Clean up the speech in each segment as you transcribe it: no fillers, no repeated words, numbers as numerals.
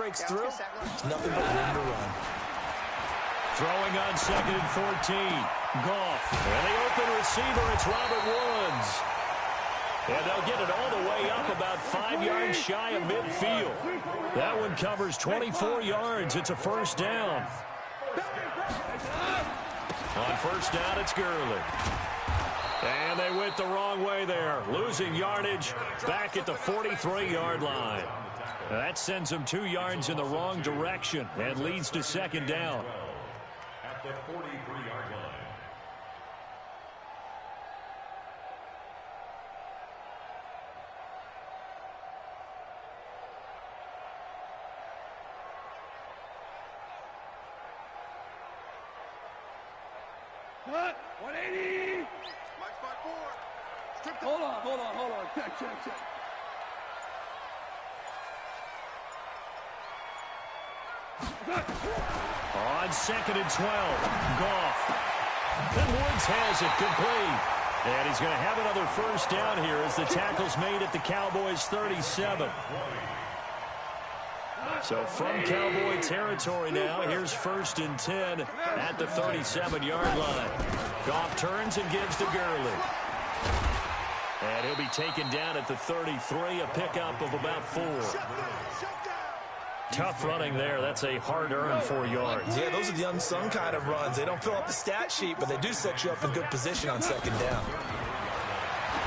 breaks through, it's nothing but room to run. Throwing on 2nd and 14. Goff. And the open receiver, it's Robert Woods. And they'll get it all the way up about 5 yards shy of midfield. That one covers 24 yards. It's a first down. On first down, it's Gurley. And they went the wrong way there, losing yardage back at the 43-yard line. That sends them 2 yards in the wrong direction and leads to second down. At the 43-yard line. Cut! 180! Hold on. Check. On 2nd and 12, Goff. And Woods has it complete. And he's going to have another first down here as the tackle's made at the Cowboys' 37. So from Cowboy territory now, here's 1st and 10 at the 37-yard line. Goff turns and gives to Gurley. And he'll be taken down at the 33, a pickup of about 4. Tough running there. That's a hard-earned 4 yards. Yeah, those are the unsung kind of runs. They don't fill up the stat sheet, but they do set you up in good position on second down.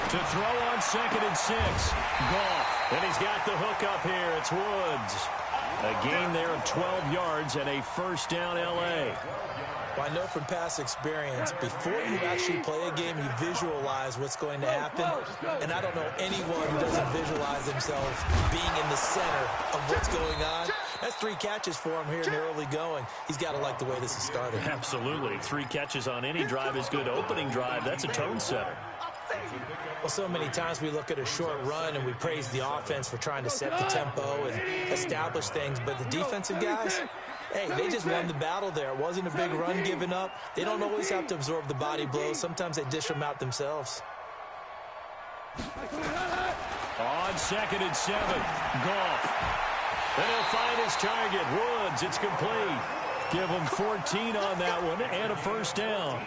To throw on 2nd and 6, Goff. And he's got the hook up here. It's Woods. A gain there of 12 yards and a first down L.A. Well, I know from past experience, before you actually play a game, you visualize what's going to happen. And I don't know anyone who doesn't visualize themselves being in the center of what's going on. That's 3 catches for him here in the early going. He's got to like the way this is started. Absolutely. 3 catches on any drive is good. Opening drive, that's a tone setter. Well, so many times we look at a short run and we praise the offense for trying to set the tempo and establish things, but the defensive guys, hey, they just won the battle there. It wasn't a big run given up. They don't always have to absorb the body blows. Sometimes they dish them out themselves. On 2nd and 7, Goff. And he'll find his target, Woods. It's complete. Give him 14 on that one and a first down.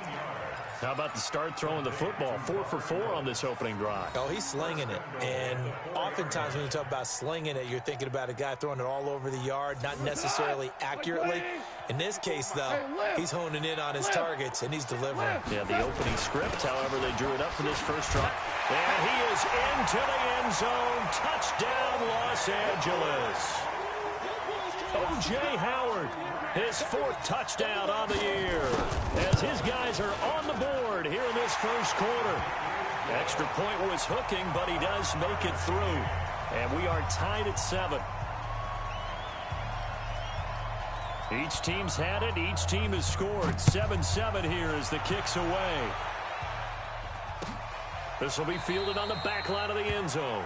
How about the start throwing the football? 4 for 4 on this opening drive. Oh, he's slinging it. And oftentimes when you talk about slinging it, you're thinking about a guy throwing it all over the yard, not necessarily accurately. In this case, though, he's honing in on his targets, and he's delivering. Yeah, the opening script, however, they drew it up for this first drive. And he is into the end zone. Touchdown, Los Angeles. O.J. Howard, his 4th touchdown on the year, as his guys are on the board here in this first quarter. Extra point was hooking, but he does make it through. And we are tied at 7. Each team's had it. Each team has scored. 7-7 here as the kick's away. This will be fielded on the back line of the end zone.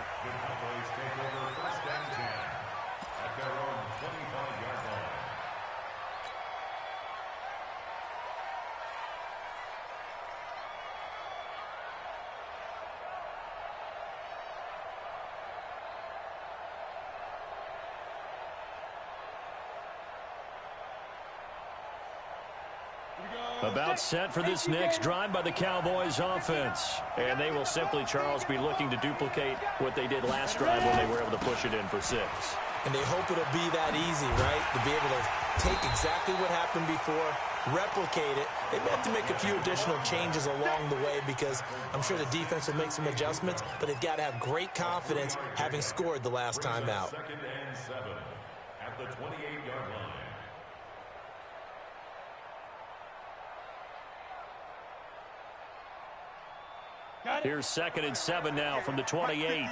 About set for this next drive by the Cowboys offense. And they will simply, Charles, be looking to duplicate what they did last drive when they were able to push it in for 6. And they hope it'll be that easy, right? To be able to take exactly what happened before, replicate it. They may have to make a few additional changes along the way because I'm sure the defense will make some adjustments, but they've got to have great confidence having scored the last time out. 2nd and 7 at the 28-yard line. Here's 2nd and 7 now from the 28.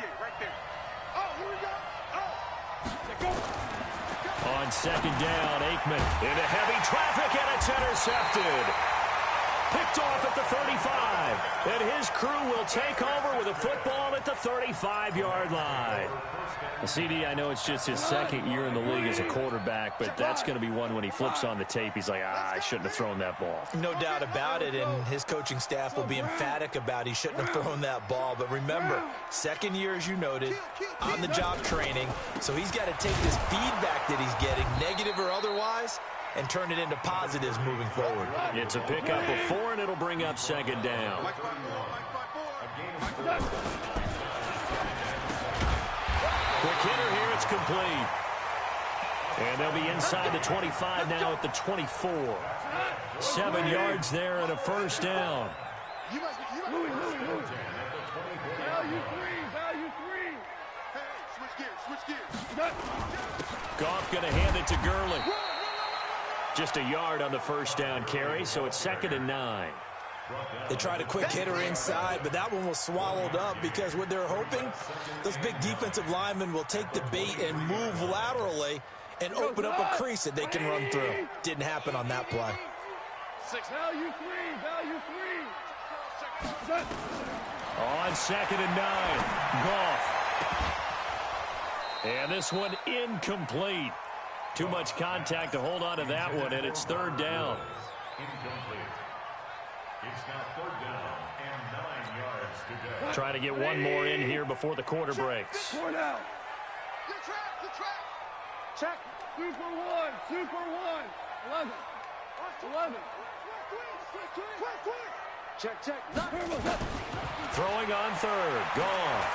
On 2nd down, Aikman into heavy traffic, and it's intercepted. Picked off at the 35. And his crew will take over with a football at the 35-yard line. CD, I know it's just his second year in the league as a quarterback, but that's going to be one when he flips on the tape. He's like, I shouldn't have thrown that ball. No doubt about it, and his coaching staff will be emphatic about he shouldn't have thrown that ball. But remember, second year, as you noted, on-the-job training, so he's got to take this feedback that he's getting, negative or otherwise, and turn it into positives moving forward. It's a pickup of 4, and it'll bring up second down. Quick hitter here, it's complete. And they'll be inside the 25 now at the 24. 7 yards there and a first down. Value 3. Hey, switch gears. Goff going to hand it to Gurley. Just a yard on the first down carry, so it's 2nd and 9. They tried a quick hitter inside, but that one was swallowed up because what they're hoping, those big defensive linemen will take the bait and move laterally and open up a crease that they can run through. Didn't happen on that play. Value 3. On 2nd and 9, Goff. And this one incomplete. Too much contact to hold on to that one, and it's 3rd down. Incomplete. It's now 3rd down and 9 yards to go. Trying to get one more in here before the quarter breaks. 4 now. Good track. Check. Super one. 11. Check. Throwing on 3rd, Goff.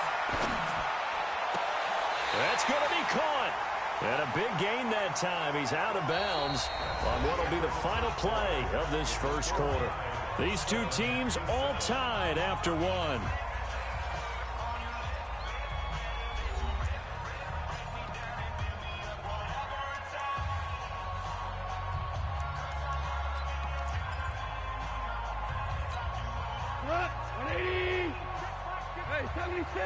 That's going to be caught. And a big gain that time. He's out of bounds on what will be the final play of this first quarter. These two teams all tied after 1. What? 180. Hey, 76.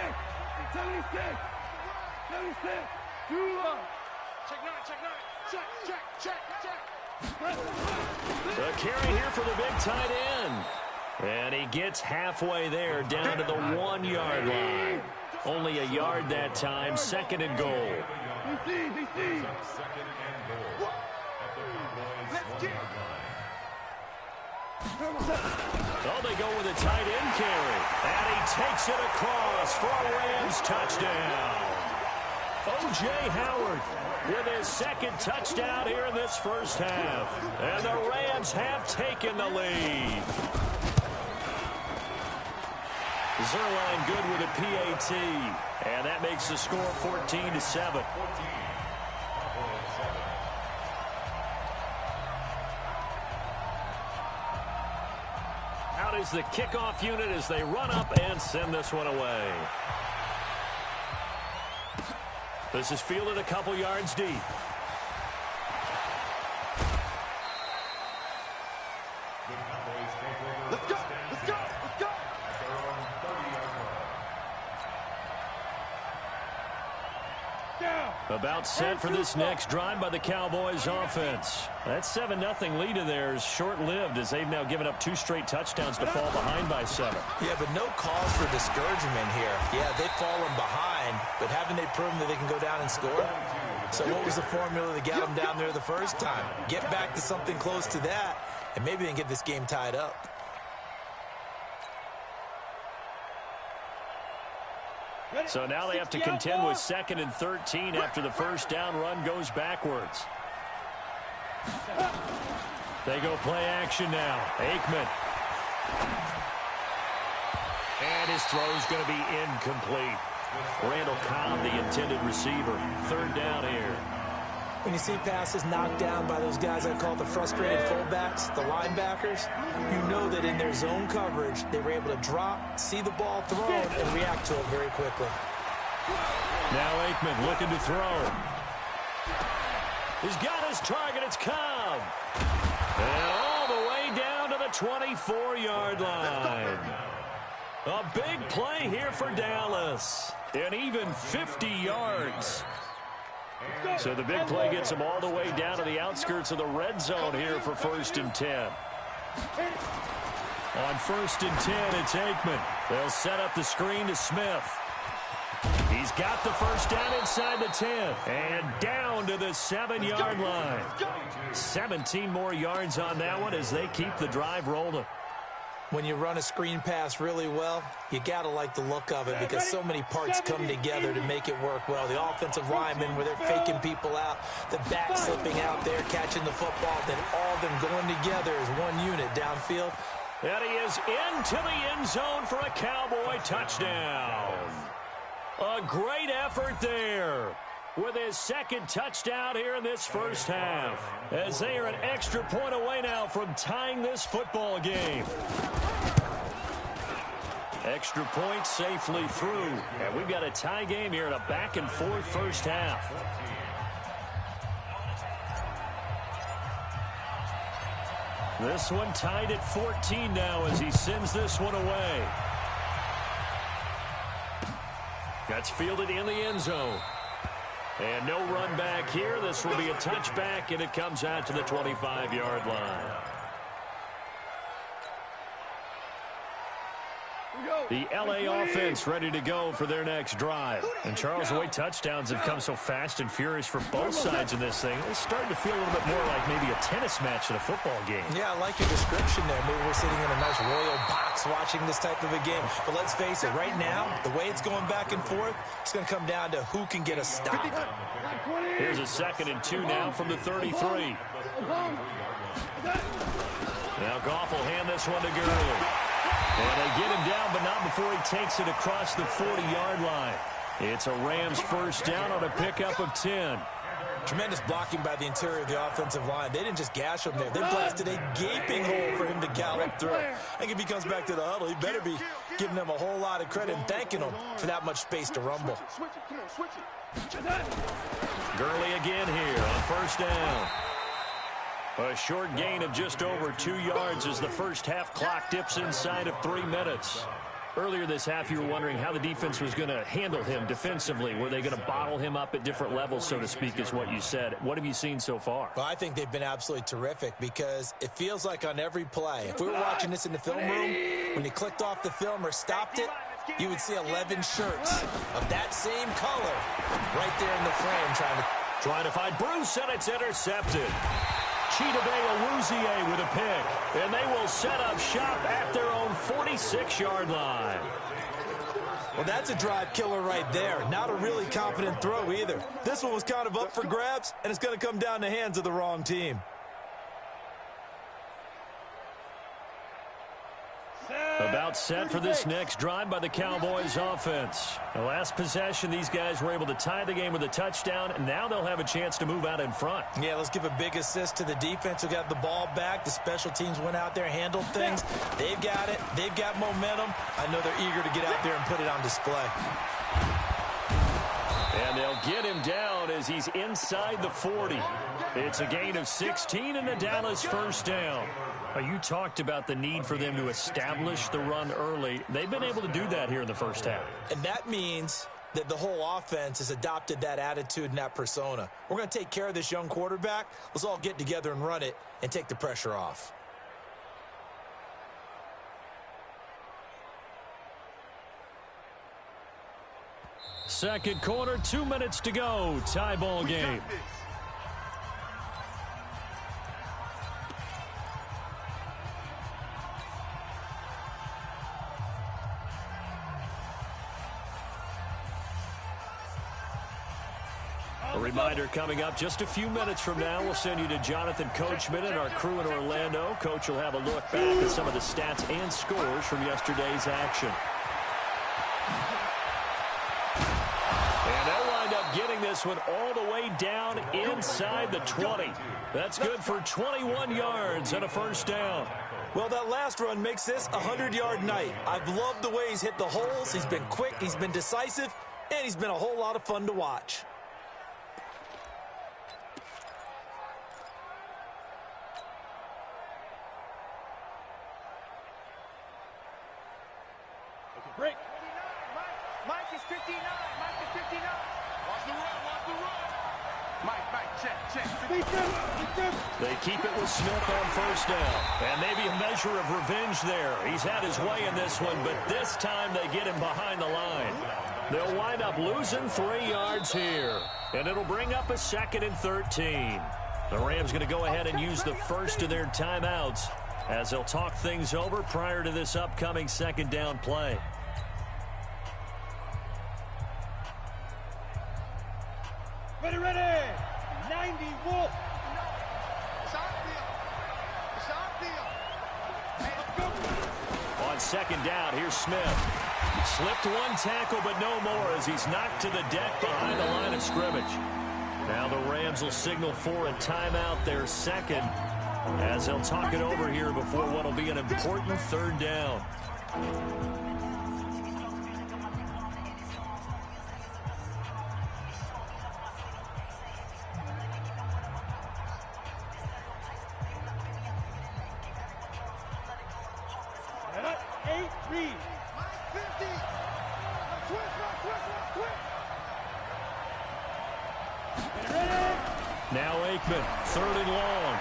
2 up. Check. The carry here for the big tight end. And he gets halfway there, down to the 1-yard line. Only a yard that time, 2nd and goal. DC. 2nd and goal at the Cowboys' 1-yard line. Oh, they go with a tight end carry. And he takes it across for a Rams touchdown. O.J. Howard with his 2nd touchdown here in this first half. And the Rams have taken the lead. Zerline good with a PAT. And that makes the score 14-7. Out is the kickoff unit as they run up and send this one away. This is fielded a couple yards deep. Let's go. About set for this next drive by the Cowboys offense. That 7-0 lead of theirs short-lived as they've now given up 2 straight touchdowns to fall behind by 7. Yeah, but no cause for discouragement here. Yeah, they've fallen behind, but haven't they proven that they can go down and score? So what was the formula that got them down there the first time? Get back to something close to that, and maybe they can get this game tied up. So now they have to contend with 2nd and 13 after the first down run goes backwards. They go play action now. Aikman. And his throw's going to be incomplete. Randall Cobb, the intended receiver. 3rd down here. When you see passes knocked down by those guys I call the frustrated fullbacks, the linebackers, you know that in their zone coverage, they were able to drop, see the ball thrown, and react to it very quickly. Now Aikman looking to throw. He's got his target. It's Cobb. And all the way down to the 24-yard line. A big play here for Dallas. And even 50 yards. So the big play gets him all the way down to the outskirts of the red zone here for 1st and 10. On 1st and 10, it's Aikman. They'll set up the screen to Smith. He's got the first down inside the 10. And down to the 7-yard line. 17 more yards on that one as they keep the drive rolling. When you run a screen pass really well, you got to like the look of it because so many parts come together to make it work well. The offensive linemen, where they're faking people out, the back slipping out there, catching the football, then all of them going together as one unit downfield. And he is into the end zone for a Cowboy touchdown. A great effort there with his second touchdown here in this first half, as they are an extra point away now from tying this football game. Extra point safely through, and we've got a tie game here in a back-and-forth first half. This one tied at 14 now as he sends this one away. That's fielded in the end zone. And no run back here. This will be a touchback, and it comes out to the 25-yard line. The L.A. offense ready to go for their next drive. And, Charles, the way touchdowns have come so fast and furious for both sides in this thing, it's starting to feel a little bit more like maybe a tennis match at a football game. Yeah, I like your description there. Maybe we're sitting in a nice royal box watching this type of a game. But let's face it, right now, the way it's going back and forth, it's going to come down to who can get a stop. Here's a 2nd and 2 now from the 33. Now Goff will hand this one to Gurley. And they get him down, but not before he takes it across the 40-yard line. It's a Rams first down on a pickup of 10. Tremendous blocking by the interior of the offensive line. They didn't just gash him there. They blasted a gaping hole for him to gallop through. I think if he comes back to the huddle, he better be giving them a whole lot of credit and thanking them for that much space to rumble. Gurley again here on first down. A short gain of just over 2 yards as the first half clock dips inside of 3 minutes. Earlier this half, you were wondering how the defense was going to handle him defensively. Were they going to bottle him up at different levels, so to speak, is what you said. What have you seen so far? Well, I think they've been absolutely terrific because it feels like on every play, if we were watching this in the film room, when you clicked off the film or stopped it, you would see 11 shirts of that same color right there in the frame trying to find Bruce, and it's intercepted. Chidobe Awuzie with a pick, and they will set up shop at their own 46-yard line. Well, that's a drive killer right there. Not a really confident throw either. This one was kind of up for grabs, and it's going to come down the hands of the wrong team. About set for this next drive by the Cowboys offense. The last possession, these guys were able to tie the game with a touchdown, and now they'll have a chance to move out in front. Yeah, let's give a big assist to the defense who got the ball back. The special teams went out there, handled things. They've got it. They've got momentum. I know they're eager to get out there and put it on display. And they'll get him down as he's inside the 40. It's a gain of 16 and a Dallas first down. You talked about the need for them to establish the run early. They've been able to do that here in the first half. And that means that the whole offense has adopted that attitude and that persona. We're going to take care of this young quarterback. Let's all get together and run it and take the pressure off. Second quarter, 2 minutes to go. Tie ball game. A reminder coming up just a few minutes from now. We'll send you to Jonathan Coachman and our crew in Orlando. Coach will have a look back at some of the stats and scores from yesterday's action. And they'll wind up getting this one all the way down inside the 20. That's good for 21 yards and a first down. Well, that last run makes this a 100-yard night. I've loved the way he's hit the holes. He's been quick, he's been decisive, and he's been a whole lot of fun to watch. Break. Mike is 59. Mike is 59. Watch the run. Watch the run. Mike, They keep it with Smith on first down. And maybe a measure of revenge there. He's had his way in this one, but this time they get him behind the line. They'll wind up losing 3 yards here. And it'll bring up a 2nd and 13. The Rams going to go ahead and use the first of their timeouts as they'll talk things over prior to this upcoming 2nd down play. Ready, ready! 90 Wolf! On 2nd down, here's Smith. Slipped one tackle, but no more as he's knocked to the deck behind the line of scrimmage. Now the Rams will signal for a timeout, their 2nd, as they'll talk it over here before what will be an important 3rd down. Now Aikman, 3rd and long.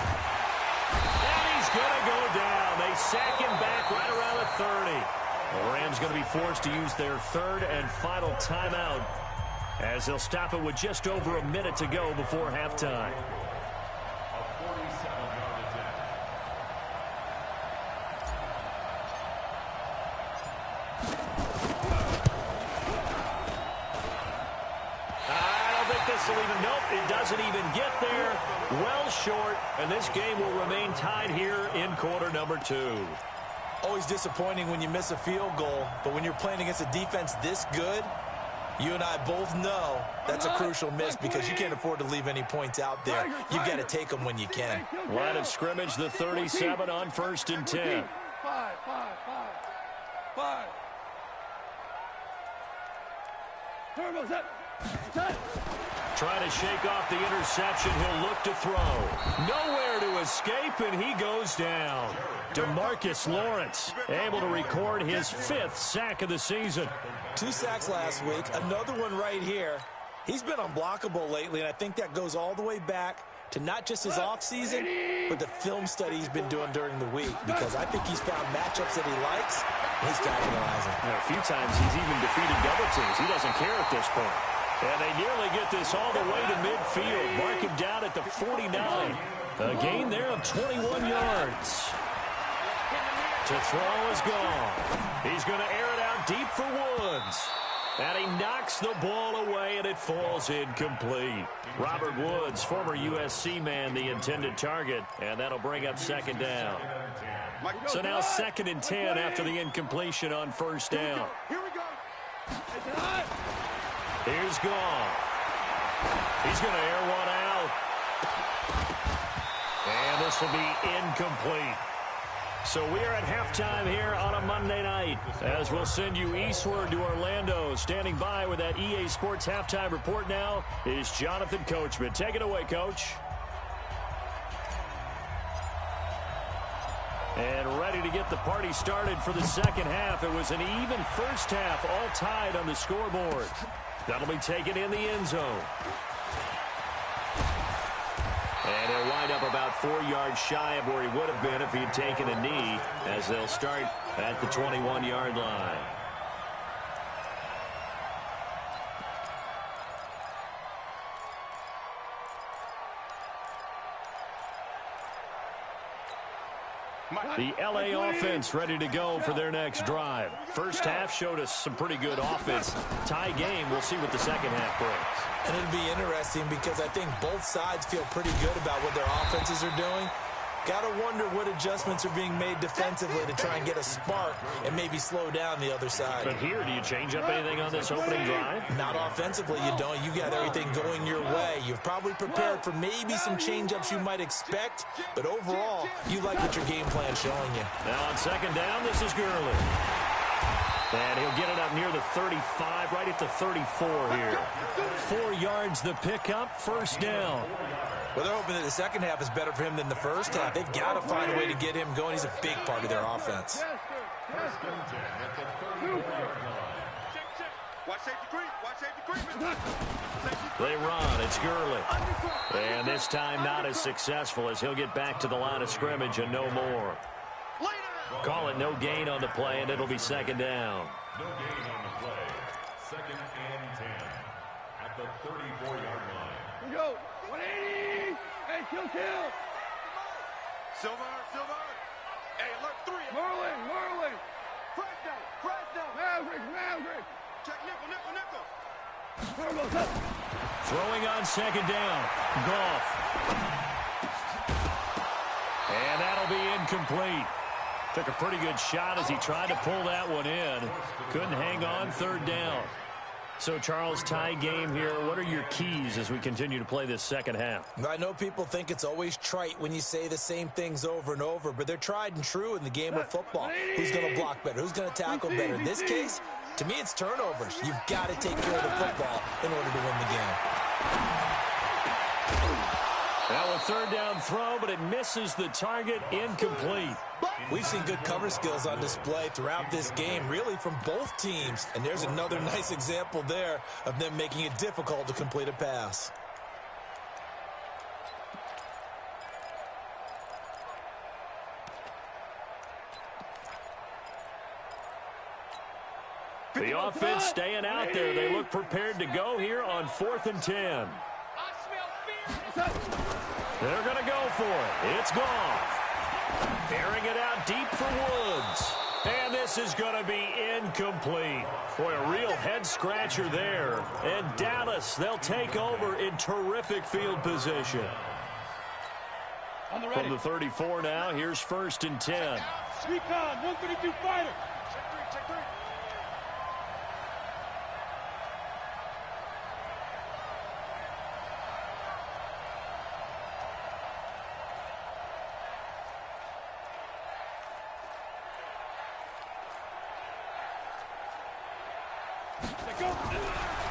And he's going to go down. They sack him back right around the 30. The Rams going to be forced to use their 3rd and final timeout as they'll stop it with just over a minute to go before halftime. Nope, it doesn't even get there. Well short, and this game will remain tied here in quarter number 2. Always disappointing when you miss a field goal, but when you're playing against a defense this good, you and I both know that's a crucial miss because you can't afford to leave any points out there. You've got to take them when you can. Line of scrimmage, the 37 on 1st and 10. 5. Turbo's up. Trying to shake off the interception. He'll look to throw. Nowhere to escape, and he goes down. DeMarcus Lawrence able to record his 5th sack of the season. 2 sacks last week, another one right here. He's been unblockable lately, and I think that goes all the way back to not just his offseason, but the film study he's been doing during the week, because I think he's found matchups that he likes, and he's capitalizing. A few times he's even defeated double teams. He doesn't care at this point. And they nearly get this all the way to midfield. Mark him down at the 49. A gain there of 21 yards. To throw is gone. He's going to air it out deep for Woods. And he knocks the ball away, and it falls incomplete. Robert Woods, former USC man, the intended target. And that'll bring up 2nd down. So now 2nd and 10 after the incompletion on 1st down. Here we go. Here's Goff. He's going to air one out. And this will be incomplete. So we are at halftime here on a Monday night as we'll send you eastward to Orlando. Standing by with that EA Sports halftime report now is Jonathan Coachman. Take it away, Coach. And ready to get the party started for the 2nd half. It was an even first half, all tied on the scoreboard. That'll be taken in the end zone. And he'll wind up about 4 yards shy of where he would have been if he had taken a knee, as they'll start at the 21-yard line. The L.A. offense ready to go for their next drive. First half showed us some pretty good offense. Tie game, we'll see what the 2nd half brings. And it'll be interesting because I think both sides feel pretty good about what their offenses are doing. Got to wonder what adjustments are being made defensively to try and get a spark and maybe slow down the other side. But here, do you change up anything on this opening drive? Not offensively, you don't. You got everything going your way. You've probably prepared for maybe some change-ups you might expect, but overall, you like what your game plan's showing you. Now on 2nd down, this is Gurley. And he'll get it up near the 35, right at the 34 here. 4 yards the pickup, 1st down. Well, they're hoping that the 2nd half is better for him than the first half. They've got to find a way to get him going. He's a big part of their offense. Watch safety creep. Watch safety creep. They run. It's Gurley. And this time not as successful as he'll get back to the line of scrimmage and no more. Call it no gain on the play, and it'll be second down. No gain on the play. Second and 10 at the 34-yard line. Here we go. 180. Hey, kill. Silver. Hey, alert 3. Marlin. Fresno. Maverick. Check nickel. Turbo's up. Throwing on second down. Goff. And that'll be incomplete. Took a pretty good shot as he tried to pull that one in. Couldn't hang on third down. So, Charles, tie game here. What are your keys as we continue to play this second half? I know people think it's always trite when you say the same things over and over, but they're tried and true in the game of football. Who's going to block better? Who's going to tackle better? In this case, to me, it's turnovers. You've got to take care of the football in order to win the game. Now a third down throw, but it misses the target. Incomplete. We've seen good cover skills on display throughout this game, really from both teams. And there's another nice example there of them making it difficult to complete a pass. The offense staying out there. They look prepared to go here on 4th and 10. They're going to go for it. It's Goff. Airing it out deep for Woods. And this is going to be incomplete. Boy, a real head-scratcher there. And Dallas, they'll take over in terrific field position. From the 34 now, here's 1st and 10. Recon, 132 fighter. Check three.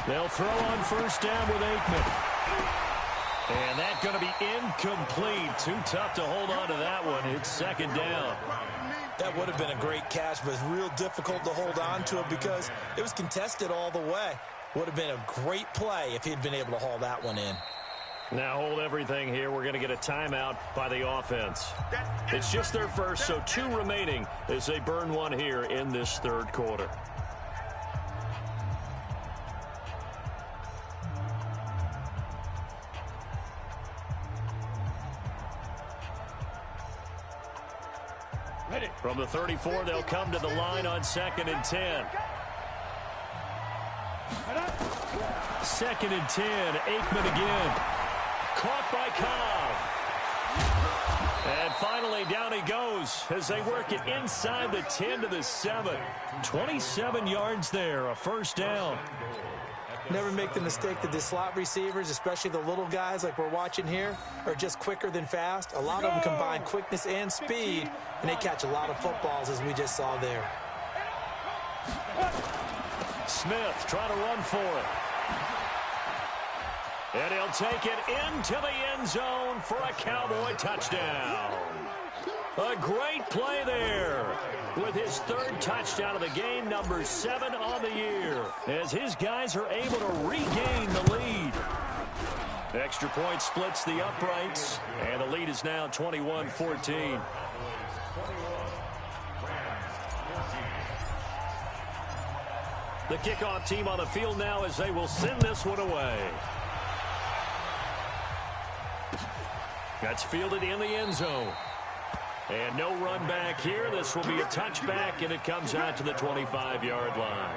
They'll throw on 1st down with Aikman. And that's going to be incomplete. Too tough to hold on to that one. It's 2nd down. That would have been a great catch, but it's real difficult to hold on to it because it was contested all the way. Would have been a great play if he'd been able to haul that one in. Now hold everything here. We're going to get a timeout by the offense. It's just their first, so 2 remaining as they burn one here in this 3rd quarter. From the 34, they'll come to the line on 2nd and 10. 2nd and 10. Aikman again. Caught by Cobb. And finally, down he goes as they work it inside the 10 to the 7. 27 yards there, a 1st down. Never make the mistake that the slot receivers, especially the little guys like we're watching here, are just quicker than fast. A lot of them combine quickness and speed, and they catch a lot of footballs, as we just saw there. Smith trying to run for it. And he'll take it into the end zone for a Cowboy touchdown. A great play there with his 3rd touchdown of the game, number 7 on the year, as his guys are able to regain the lead. Extra point splits the uprights, and the lead is now 21-14. The kickoff team on the field now as they will send this one away. That's fielded in the end zone. And no run back here. This will be a touchback, and it comes out to the 25-yard line.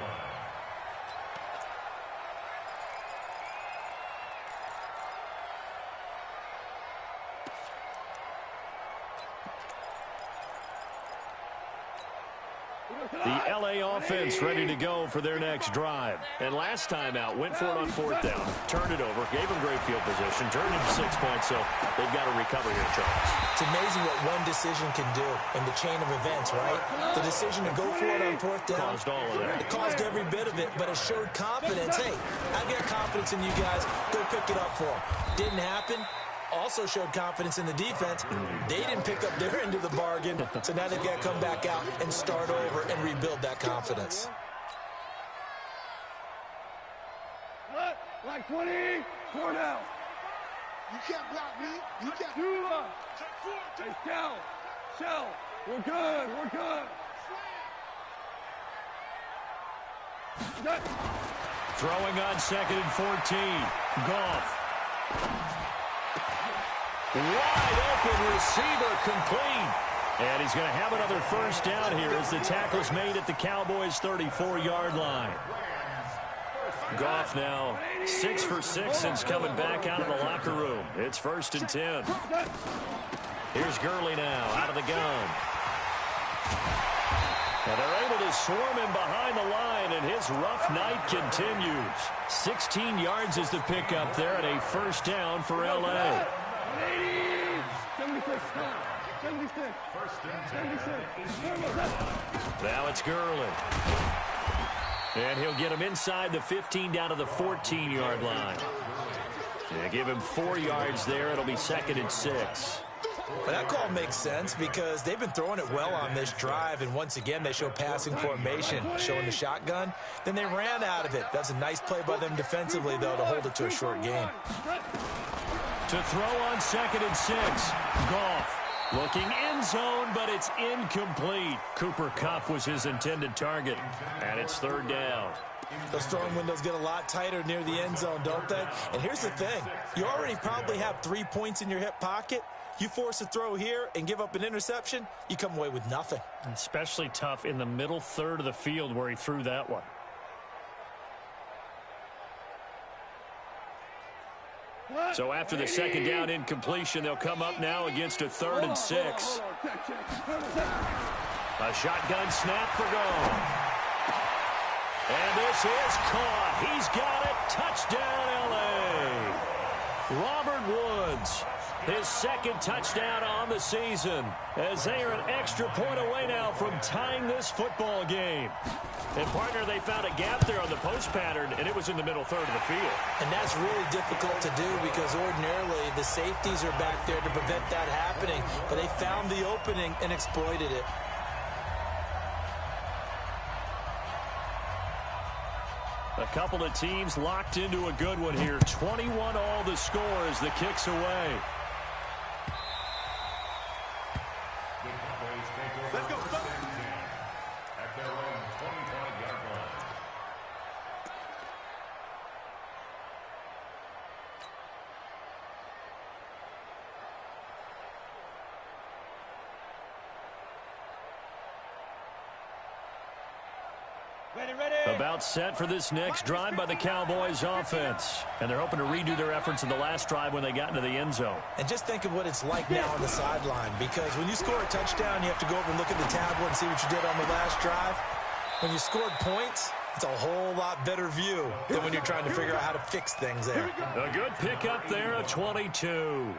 The LA offense ready to go for their next drive. And last time out, went for it on 4th down, turned it over, gave them great field position, turned into 6 points, so they've got to recover here, Charles. It's amazing what one decision can do in the chain of events, right? The decision to go for it on 4th down. Caused all of that. It caused every bit of it, but it showed confidence. Hey, I've got confidence in you guys. Go pick it up for them. Didn't happen. Also showed confidence in the defense. They didn't pick up their end of the bargain, so now they've got to come back out and start over and rebuild that confidence. Back 20. 4 down. You can't block me. You can't. 2 up. Hey, Shell. We're good. Throwing on 2nd and 14. Goff. Wide open receiver, complete. And he's going to have another first down here as the tackle's made at the Cowboys' 34-yard line. Goff now 6 for 6 since coming back out of the locker room. It's 1st and 10. Here's Gurley now out of the gun. And they're able to swarm him behind the line, and his rough night continues. 16 yards is the pickup there, and a first down for L.A. 76. Now it's Gurley. And he'll get him inside the 15 down to the 14-yard line. Yeah, give him 4 yards there. It'll be 2nd and 6. But that call makes sense because they've been throwing it well on this drive, and once again they show passing formation, showing the shotgun. Then they ran out of it. That's a nice play by them defensively, though, to hold it to a short gain. To throw on 2nd and 6. Goff looking end zone, but it's incomplete. Cooper Kupp was his intended target, and it's 3rd down. Those throwing windows get a lot tighter near the end zone, don't they? And here's the thing. You already probably have 3 points in your hip pocket. You force a throw here and give up an interception, you come away with nothing. Especially tough in the middle third of the field where he threw that one. So after the 2nd down incompletion, they'll come up now against a 3rd and 6. A shotgun snap for goal. And this is caught. He's got it. Touchdown, L.A. Robert Woods, his 2nd touchdown on the season, as they are an extra point away now from tying this football game. And, partner, they found a gap there on the post pattern, and it was in the middle third of the field. And that's really difficult to do because ordinarily the safeties are back there to prevent that happening. But they found the opening and exploited it. A couple of teams locked into a good one here. 21 all the score as the kick's away. Let's go. At their own 25-yard line. Ready. About set for this next drive by the Cowboys offense. And they're hoping to redo their efforts in the last drive when they got into the end zone. And just think of what it's like now on the sideline, because when you score a touchdown, you have to go over and look at the tablet and see what you did on the last drive. When you scored points, it's a whole lot better view than when you're trying to figure out how to fix things there. A good pickup there, a 22. A gain of 22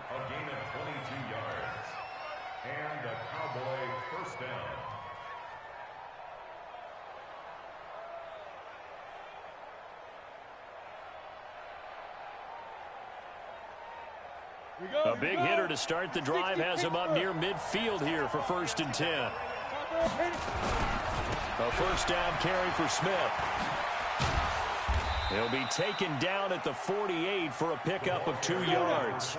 yards. And a Cowboy first down. A big hitter to start the drive has him up near midfield here for 1st and 10. A first down carry for Smith. He'll be taken down at the 48 for a pickup of 2 yards.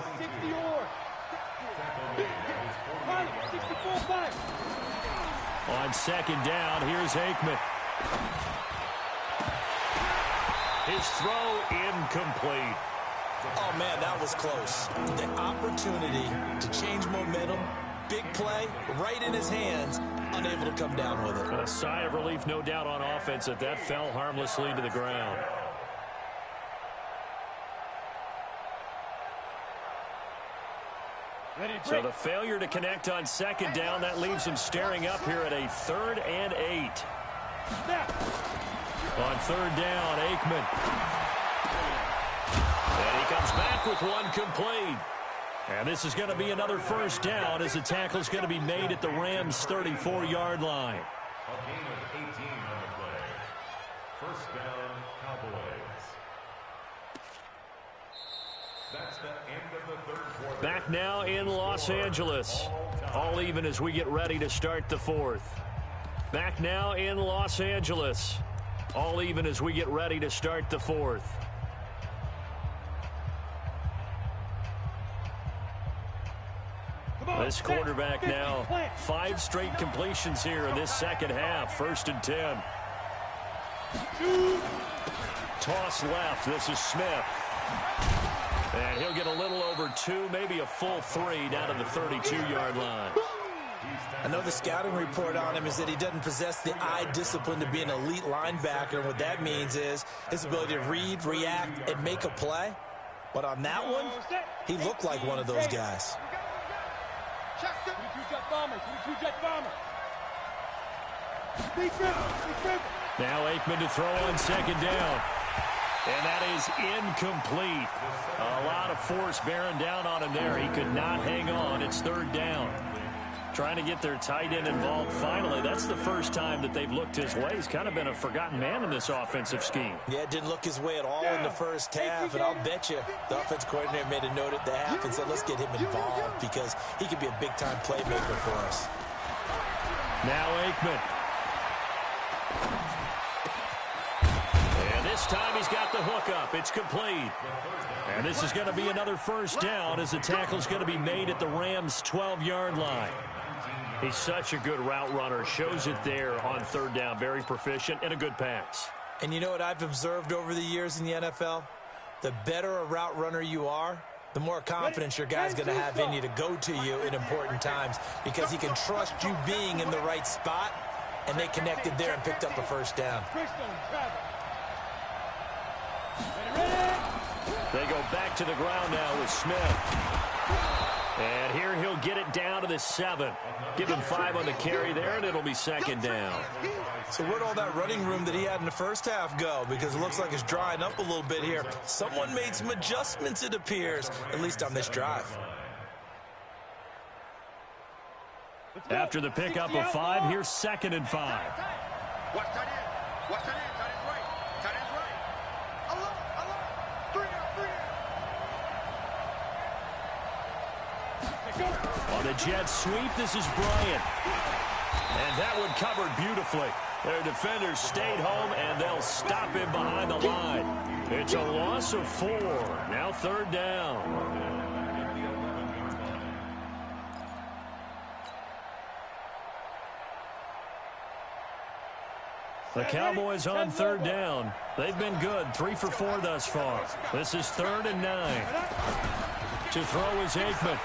On 2nd down, here's Aikman. His throw incomplete. Oh, man, that was close. The opportunity to change momentum, big play, right in his hands, unable to come down with it. A sigh of relief, no doubt, on offense that fell harmlessly to the ground. So the failure to connect on 2nd down, that leaves him staring up here at a 3rd and 8. On 3rd down, Aikman. And he comes back with one complete. And this is going to be another first down as the tackle is going to be made at the Rams' 34-yard line. A gain of 18 on the play. First down, Cowboys. That's the end of the 3rd quarter. Back now in Los Angeles. All even as we get ready to start the 4th. Back now in Los Angeles. All even as we get ready to start the 4th. This quarterback now 5 straight completions here in this second half. 1st and 10. Toss left. This is Smith. And he'll get a little over 2, maybe a full 3 down to the 32-yard line. I know the scouting report on him is that he doesn't possess the eye discipline to be an elite linebacker. And what that means is his ability to read, react, and make a play. But on that one, he looked like one of those guys. Now Aikman to throw on 2nd down. And that is incomplete. A lot of force bearing down on him there. He could not hang on. It's 3rd down. Trying to get their tight end involved finally. That's the first time that they've looked his way. He's kind of been a forgotten man in this offensive scheme. Yeah, it didn't look his way at all in the first half. And I'll bet you the offense coordinator made a note at the half and said, let's get him involved because he could be a big-time playmaker for us. Now Aikman. And this time he's got the hook up. It's complete. And this is going to be another 1st down as the tackle's going to be made at the Rams' 12-yard line. He's such a good route runner. Shows it there on 3rd down. Very proficient and a good pass. And you know what I've observed over the years in the NFL? The better a route runner you are, the more confidence your guy's going to have in you to go to you in important times because he can trust you being in the right spot, and they connected there and picked up a 1st down. They go back to the ground now with Smith. And here he'll get it down to the 7. Give him 5 on the carry there, and it'll be 2nd down. So where'd all that running room that he had in the first half go? Because it looks like it's drying up a little bit here. Someone made some adjustments, it appears, at least on this drive. After the pickup of 5, here's 2nd and 5. Watch that in. Watch that in. Tight end's right. Tight end's right. Allah. 3 down. On the jet sweep, this is Bryant. And that one covered beautifully. Their defenders stayed home, and they'll stop him behind the line. It's a loss of 4. Now 3rd down. The Cowboys on 3rd down. They've been good, 3 for 4 thus far. This is 3rd and 9. To throw is Aikman.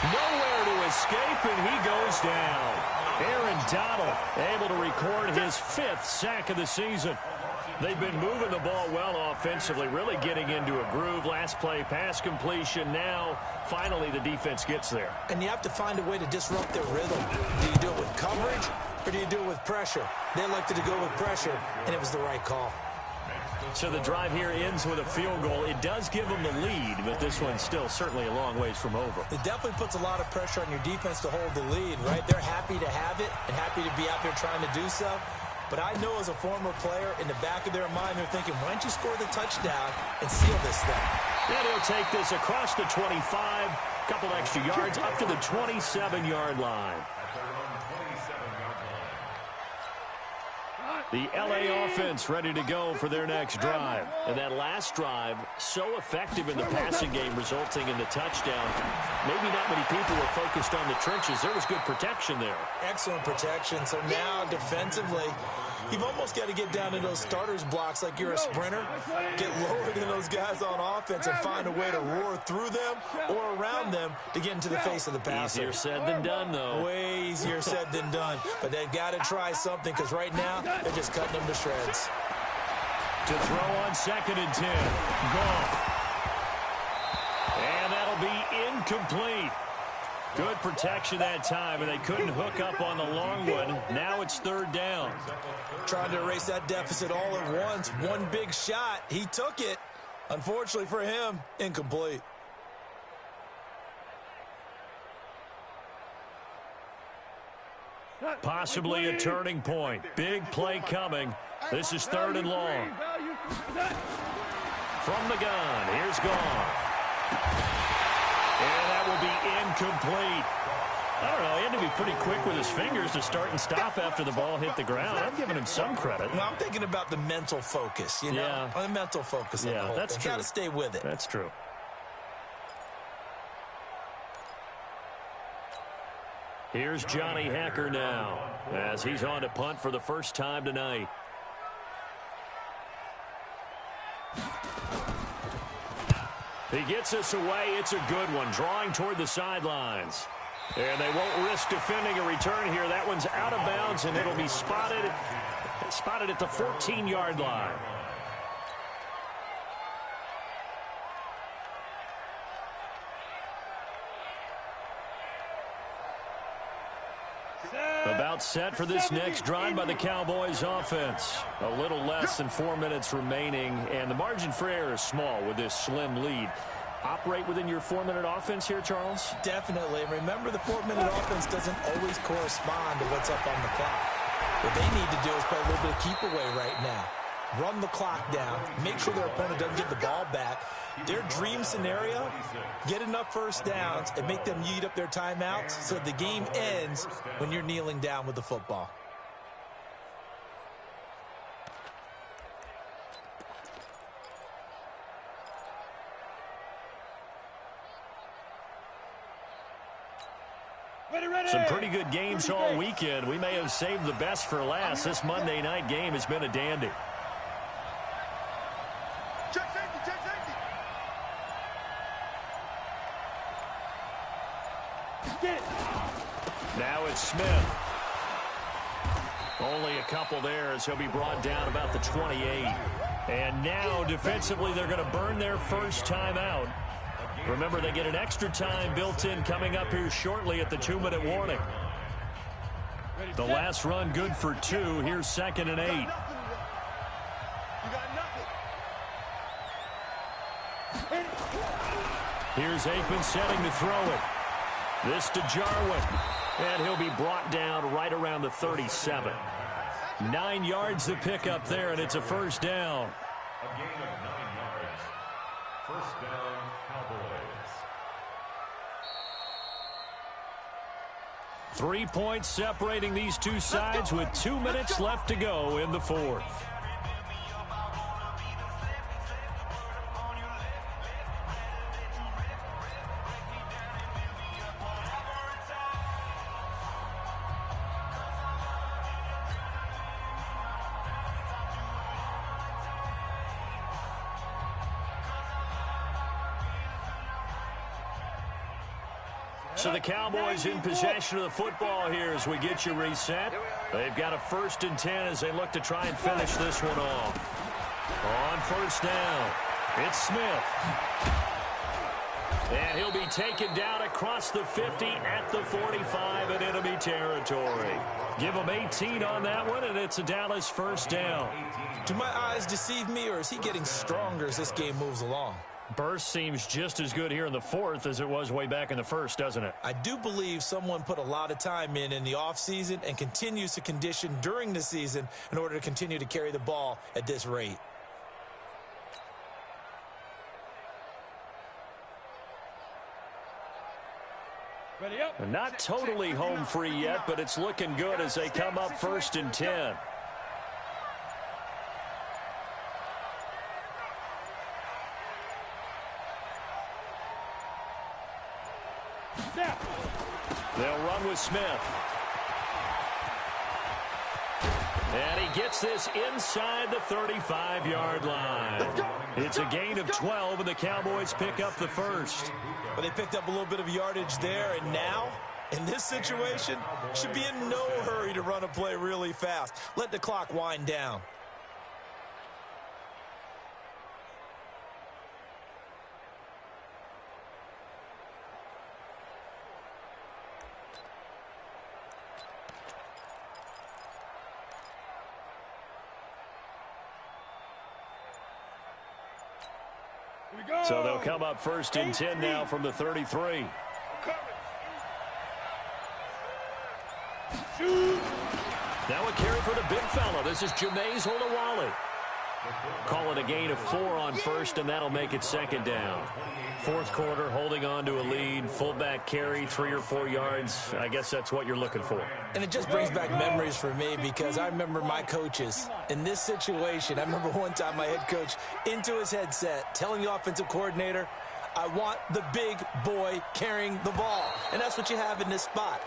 Nowhere to escape, and he goes down. Aaron Donald able to record his 5th sack of the season. They've been moving the ball well offensively, really getting into a groove. Last play, pass completion. Now, finally, the defense gets there. And you have to find a way to disrupt their rhythm. Do you do it with coverage, or do you do it with pressure? They elected to go with pressure, and it was the right call. So the drive here ends with a field goal. It does give them the lead, but this one's still certainly a long ways from over. It definitely puts a lot of pressure on your defense to hold the lead, right? They're happy to have it and happy to be out there trying to do so. But I know as a former player, in the back of their mind, they're thinking, why don't you score the touchdown and seal this thing? And he'll take this across the 25, couple extra yards, up to the 27-yard line. The LA offense ready to go for their next drive. And that last drive, so effective in the passing game, resulting in the touchdown. Maybe not many people were focused on the trenches. There was good protection there. Excellent protection. So now, defensively, you've almost got to get down to those starters blocks like you're a sprinter. Get lower than those guys on offense and find a way to roar through them or around them to get into the face of the passer. Easier said than done, though. Way easier said than done. But they've got to try something because right now, they're just cutting them to shreds. To throw on 2nd and 10. Gone. And that'll be incomplete. Good protection that time, and they couldn't hook up on the long one. Now it's 3rd down. Trying to erase that deficit all at once. One big shot. He took it. Unfortunately for him, incomplete. Possibly a turning point. Big play coming. This is 3rd and long. From the gun, here's Goff. And that will be incomplete. I don't know, he had to be pretty quick with his fingers to start and stop after the ball hit the ground. I'm giving him some credit. Well, I'm thinking about the mental focus, you know? Yeah. The mental focus on the whole that's thing. true. Got to stay with it. That's true. Here's Johnny Hacker now as he's on to punt for the first time tonight. He gets us away. It's a good one, drawing toward the sidelines. And they won't risk defending a return here. That one's out of bounds, and it'll be spotted at the 14-yard line. About set for this next drive by the Cowboys offense. A little less than 4 minutes remaining, and the margin for error is small with this slim lead. Operate within your 4-minute offense here, Charles? Definitely. Remember, the 4-minute offense doesn't always correspond to what's up on the clock. What they need to do is play a little bit of keep away right now. Run the clock down. Make sure their opponent doesn't get the ball back. Their dream scenario, get enough first downs and make them eat up their timeouts so the game ends when you're kneeling down with the football. Some pretty good games all weekend. We may have saved the best for last. This Monday night game has been a dandy. Check safety, check safety. Now it's Smith. Only a couple there as he'll be brought down about the 28. And now defensively they're going to burn their first timeout. Remember, they get an extra time built in coming up here shortly at the 2-minute warning. The last run good for 2. Here's 2nd and 8. You got nothing. Here's Aikman setting to throw it. This to Jarwin. And he'll be brought down right around the 37. 9 yards to pick up there, and it's a first down. A gain of 9 yards. First down, Cowboys. 3 points separating these two sides with 2 minutes left to go in the fourth. So the Cowboys in possession of the football here as we get you reset. They've got a 1st and 10 as they look to try and finish this one off. On first down, it's Smith. And he'll be taken down across the 50 at the 45 in enemy territory. Give him 18 on that one, and it's a Dallas first down. Do my eyes deceive me, or is he getting stronger as this game moves along? Burst seems just as good here in the fourth as it was way back in the first, doesn't it? I do believe someone put a lot of time in the offseason and continues to condition during the season in order to continue to carry the ball at this rate. Ready up. Not totally home free yet, but it's looking good as they come up 1st and 10. They'll run with Smith. And he gets this inside the 35-yard line. It's a gain of 12, and the Cowboys pick up the first. But they picked up a little bit of yardage there, and now, in this situation, should be in no hurry to run a play really fast. Let the clock wind down. So they'll come up 1st and 10 now from the 33. Now a carry for the big fella. This is Jameis Olawale. Call it a gain of 4 on first, and that'll make it 2nd down. Fourth quarter, holding on to a lead. Fullback carry, 3 or 4 yards. I guess that's what you're looking for. And it just brings back memories for me because I remember my coaches in this situation. I remember one time my head coach into his headset telling the offensive coordinator, I want the big boy carrying the ball. And that's what you have in this spot.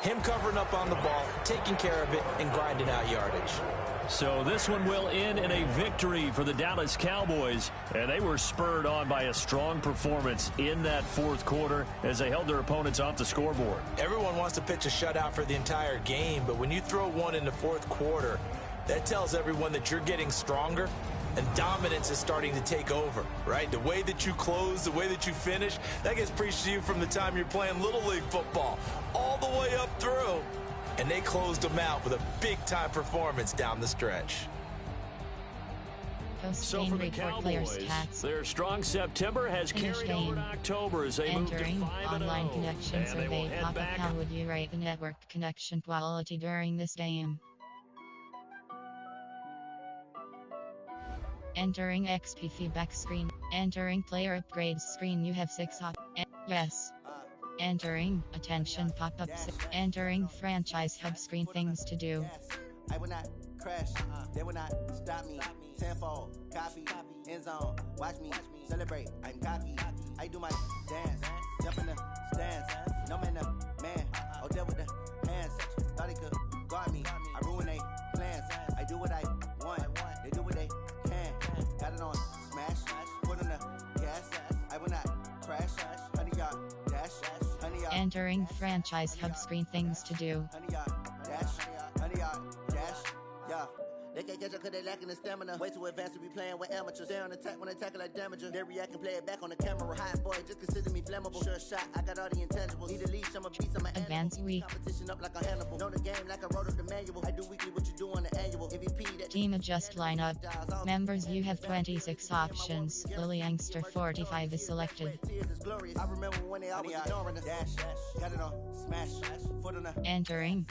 Him covering up on the ball, taking care of it, and grinding out yardage. So this one will end in a victory for the Dallas Cowboys, and they were spurred on by a strong performance in that fourth quarter as they held their opponents off the scoreboard. Everyone wants to pitch a shutout for the entire game, but when you throw one in the fourth quarter, that tells everyone that you're getting stronger and dominance is starting to take over, right? The way that you close, the way that you finish, that gets preached to you from the time you're playing Little League football all the way up through. And they closed them out with a big-time performance down the stretch. So for the Cowboys, their strong September has carried over to October as they move to 5-0. Online connection And they will survey head pop-up. back. How would you rate the network connection quality during this game? Entering XP feedback screen. Entering player upgrades screen. You have 6 options. Yes. Entering attention pop-ups. Entering franchise hub screen. Things to do. I will not crash. They will not stop me. Tenfold, copy, end zone. Watch me celebrate. I'm cocky. I do my dance. Jump in the stands. No man up, man. Oh, there with the hands. Thought he could guard me. I ruin they plans. I do what I want. They do what they can. Got it on smash. Put on the gas. I will not crash. 100-yard dash. 100-yard. Entering franchise hub screen. Things to do. 100-yard dash. 100-yard dash. Yeah. They can't catch up cause they lacking the stamina. Way too advanced to be playing with amateurs. Stay on attack when they tackle like damager. They react and play it back on the camera. Hot boy, just consider me flammable. Sure shot, I got all the intangibles. Need a leash, I'm a beast, I'm an Advanced animal. week. Competition up like a Hannibal. Know the game like I wrote up the manual. I do weekly what you do on the annual. MVP that Team adjust lineup. Members, you have 26 options. Lily Youngster 45 is selected. I remember when they always ignoring us. Dash, got it on smash. Foot on the Entering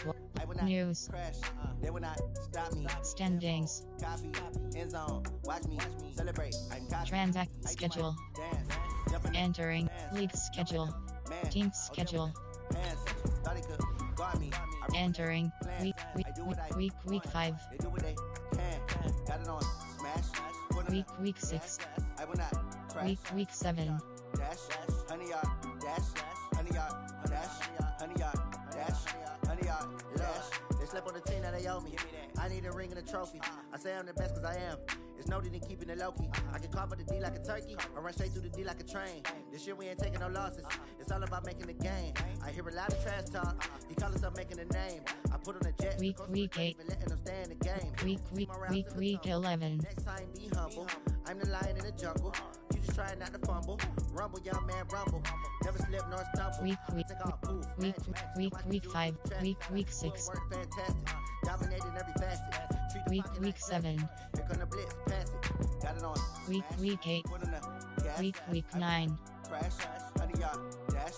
news. crash. They will not stop me. Standings. Copy, end zone. Watch me celebrate. I'm cocky. Transact schedule. Dance. Jumping in Entering league schedule. man. Team schedule. Hands. Thought he could guard me. Entering week 5. They do what they can. Got it on smash. Week 6. I will not crash. Week 7. Dash. 100-yard dash. 100-yard dash. 100-yard dash. 100-yard dash. They slept on the team that they owe me. I need a ring and a trophy. I say I'm the best cause I am. It's no need in keeping it low-key. I can carve the D like a turkey. I run straight through the D like a train. This year we ain't taking no losses. It's all about making the game. I hear a lot of trash talk. He call us up making a name. I put on a jet. Week 8. Letting them stay in the game. Week 11. Next time be humble. I'm the lion in the jungle. You just try not to fumble. Rumble, young man, rumble. Never slip nor stumble. Week 5. Week 6. Work fantastic. Dominated every facet. Week 7. Here come the blitz, pass it. Got it on. Week 8. Put on the gas. Week 9. Crash. 100-yard dash.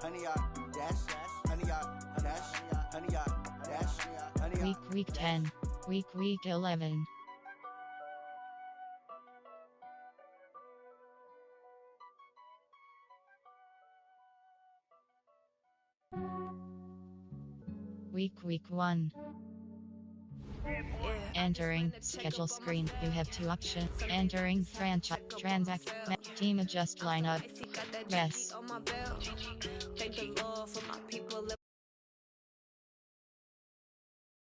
100-yard dash. 100-yard dash. 100-yard dash. 100-yard. Week 10. Week 11. Week 1. Entering schedule screen. You have 2 options. Entering franchise transact team adjust lineup. Yes. Thank the Lord for my people